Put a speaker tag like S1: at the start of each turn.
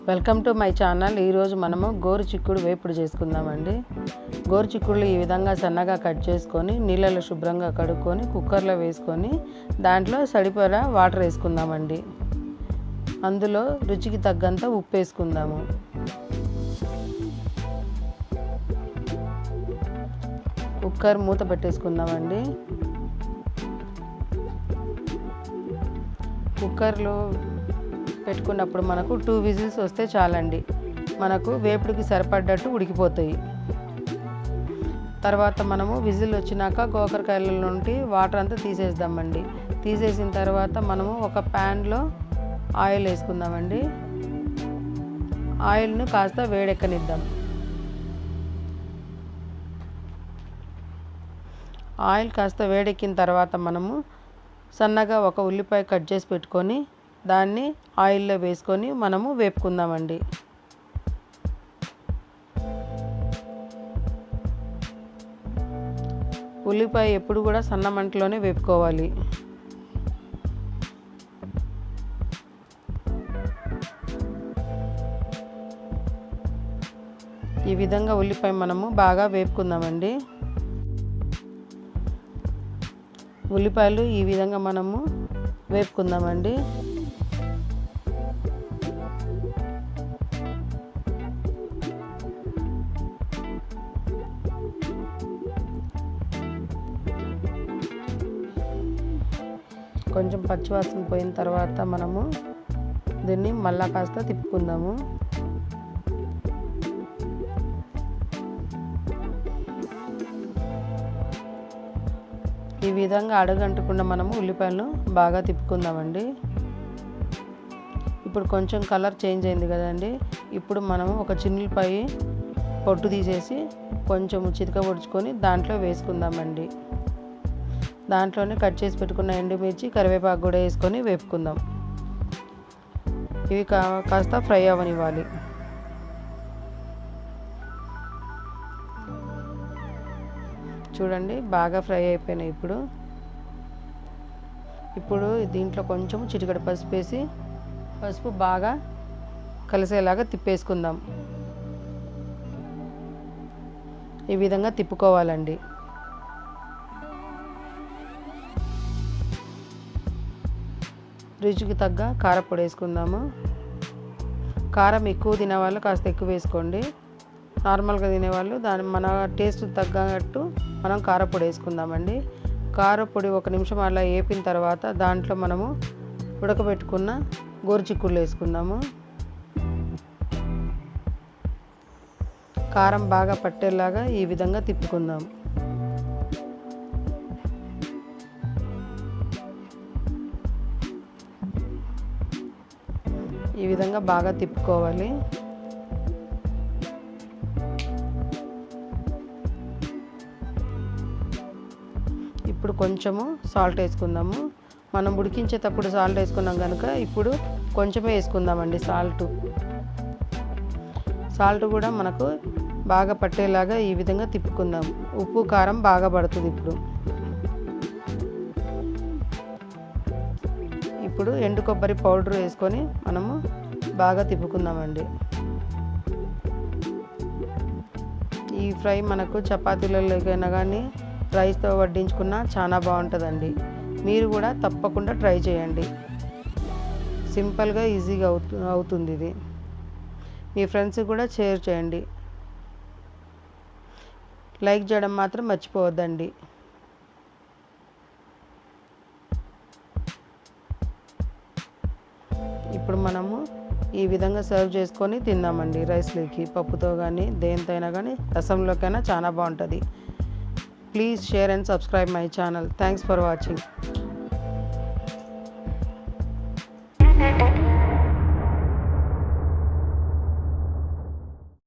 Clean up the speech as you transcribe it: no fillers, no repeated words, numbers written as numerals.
S1: Welcome to my channel. ఈరోజు మనము గోరు చిక్కుడు వేపుడు చేసుకుందామండి. గోరు చిక్కుడులు ఈ విధంగా సన్నగా కట్ చేసుకొని నీళ్ళలో శుభ్రంగా కడుక్కొని కుక్కర్లో వేసుకొని దాంట్లో సరిపడా వాటర్ వేసుకుందామండి. అందులో రుచికి తగ్గంత ఉప్పు వేసుకుందాము. కుక్కర్ మూత పెట్టేసుకుందామండి. కుక్కర్లో పెట్టుకున్నప్పుడు మనకు 2 విజిల్స్ వస్తే చాలండి. మనకు వేపుడికి సరిపడ్డట్టు ఉడికిపోతాయి. తర్వాత మనము విజిల్ వచ్చినాక గోకరకాయల నుండి వాటర్ అంతా తీసేద్దామండి. తీసేసిన తర్వాత మనము ఒక ప్యాన్లో ఆయిల్ వేసుకుందామండి. ఆయిల్ను కాస్త వేడెక్కనిద్దాం. ఆయిల్ కాస్త వేడెక్కిన తర్వాత మనము సన్నగా ఒక ఉల్లిపాయ కట్ చేసి పెట్టుకొని దాన్ని ఆయిల్లో వేసుకొని మనము వేపుకుందామండి. ఉల్లిపాయ ఎప్పుడు కూడా సన్న మంటలోనే వేపుకోవాలి. ఈ విధంగా ఉల్లిపాయ మనము బాగా వేపుకుందామండి. ఉల్లిపాయలు ఈ విధంగా మనము వేపుకుందామండి. కొంచెం పచ్చివాసన పోయిన తర్వాత మనము దీన్ని మళ్ళా కాస్త తిప్పుకుందాము. ఈ విధంగా అడుగంటకుండా మనము ఉల్లిపాయలను బాగా తిప్పుకుందామండి. ఇప్పుడు కొంచెం కలర్ చేంజ్ అయింది కదండి. ఇప్పుడు మనము ఒక చిన్నులపై పొట్టు తీసేసి కొంచెం చితక పొడుచుకొని దాంట్లో వేసుకుందామండి. దాంట్లోనే కట్ చేసి పెట్టుకున్న ఎండుమిర్చి కరివేపాకు కూడా వేసుకొని వేపుకుందాం. ఇవి కాస్త ఫ్రై అవ్వనివ్వాలి. చూడండి బాగా ఫ్రై అయిపోయినాయి. ఇప్పుడు దీంట్లో కొంచెం చిటికెడు పసుపు వేసి పసుపు బాగా కలిసేలాగా తిప్పేసుకుందాం. ఈ విధంగా తిప్పుకోవాలండి. రుచికి తగ్గ కారపొడి వేసుకుందాము. కారం ఎక్కువ తినేవాళ్ళు కాస్త ఎక్కువ వేసుకోండి. నార్మల్గా తినేవాళ్ళు మన టేస్ట్ తగ్గట్టు మనం కారపొడి వేసుకుందామండి. కారపొడి 1 నిమిషం అలా వేపిన తర్వాత దాంట్లో మనము ఉడకబెట్టుకున్న గోరు చిక్కుళ్ళు వేసుకుందాము. కారం బాగా పట్టేలాగా ఈ విధంగా తిప్పుకుందాం. ఈ విధంగా బాగా తిప్పుకోవాలి. ఇప్పుడు కొంచెము సాల్ట్ వేసుకుందాము. మనం ఉడికించేటప్పుడు సాల్ట్ వేసుకున్నాం కనుక ఇప్పుడు కొంచెమే వేసుకుందామండి. సాల్ట్ కూడా మనకు బాగా పట్టేలాగా ఈ విధంగా తిప్పుకుందాం. ఉప్పు కారం బాగా పడుతుంది. ఇప్పుడు ఎండు కొబ్బరి పౌడర్ వేసుకొని మనము బాగా తిప్పుకుందామండి. ఈ ఫ్రై మనకు చపాతీలలోకైనా కానీ రైస్తో వడ్డించుకున్నా చాలా బాగుంటుందండి. మీరు కూడా తప్పకుండా ట్రై చేయండి. సింపుల్గా ఈజీగా అవుతుంది ఇది. మీ ఫ్రెండ్స్ కూడా షేర్ చేయండి. లైక్ చేయడం మాత్రం మర్చిపోవద్దండి. ఇప్పుడు మనము ఈ విధంగా సర్వ్ చేసుకొని తిందామండి. రైస్లోకి, పప్పుతో కానీ దేనితో అయినా కానీ రసంలోకైనా చాలా బాగుంటుంది. Please share and subscribe my channel. Thanks for watching.